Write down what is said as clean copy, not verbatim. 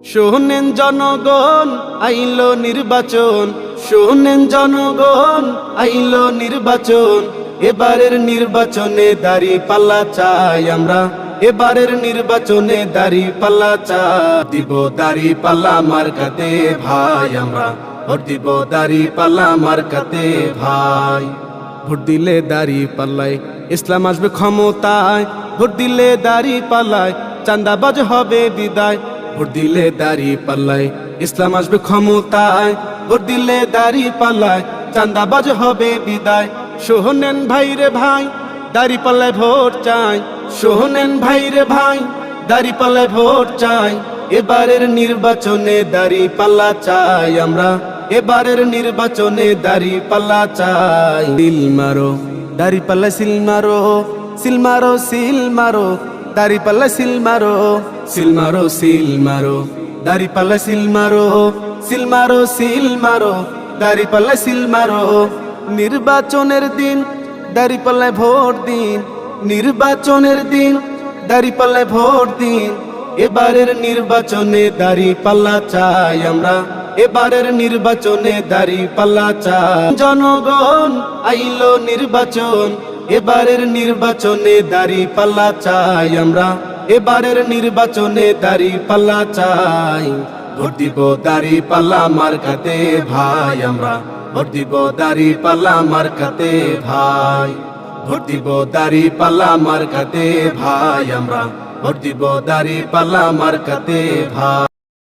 শোনেন জনগণ আইলো নির্বাচন, শোনেন জনগণ আইলো নির্বাচন। এবারের নির্বাচনে দাঁড়িপাল্লা চাই আমরা, এবারের নির্বাচনে দাঁড়িপাল্লা চাই। দিব দাঁড়িপাল্লা মার্কাতে ভাই আমরা, ভোট দিব দাঁড়িপাল্লা মার্কাতে ভাই। ভোট দিলে দাঁড়িপাল্লায় ইসলাম আসবে ক্ষমতায়, ভোট দিলে দাঁড়িপাল্লায় চাঁদাবাজ হবে বিদায়। ভোট দিলে দাঁড়িপাল্লায় ইসলাম আসবে ক্ষমতায়, ভোট দিলে দাঁড়িপাল্লায় চাঁদাবাজ হবে বিদায়। শোনেন ভাই রে ভাই দাঁড়িপাল্লায় ভোট চাই, শোনেন ভাই রে ভাই দাঁড়িপাল্লায় ভোট চাই। এবারের নির্বাচনে দাঁড়িপাল্লা চাই আমরা, এবারের নির্বাচনে দাঁড়িপাল্লা চাই। সিল মারো দাঁড়িপাল্লা সিল মারো, সিল মারো সিল মারো দাঁড়িপাল্লা সিল মারো, সিল মারো সিল মারো দাঁড়িপাল্লা সিল মারো, সিল মারো সিল মারো দাঁড়িপাল্লা সিল মারো। নির্বাচনের দিন দাঁড়িপাল্লায় ভোট দিন, নির্বাচনের দিন দাঁড়িপাল্লায় ভোট দিন। এবারের নির্বাচনে দাঁড়িপাল্লা চাই আমরা, এবারের নির্বাচনে দাঁড়িপাল্লা চাই। জনগণ আইলো নির্বাচন, এবারের নির্বাচনে দাঁড়িপাল্লা চাই আমরা, এবারের নির্বাচনে দাঁড়িপাল্লা চাই। ভোট দিব দাঁড়িপাল্লা মার্কাতে ভাই আমরা, ভোট দিব দাঁড়িপাল্লা মার্কাতে ভাই। ভোট দিব দাঁড়িপাল্লা মার্কাতে ভাই আমরা, ভোট দিব দাঁড়িপাল্লা মার্কাতে ভাই।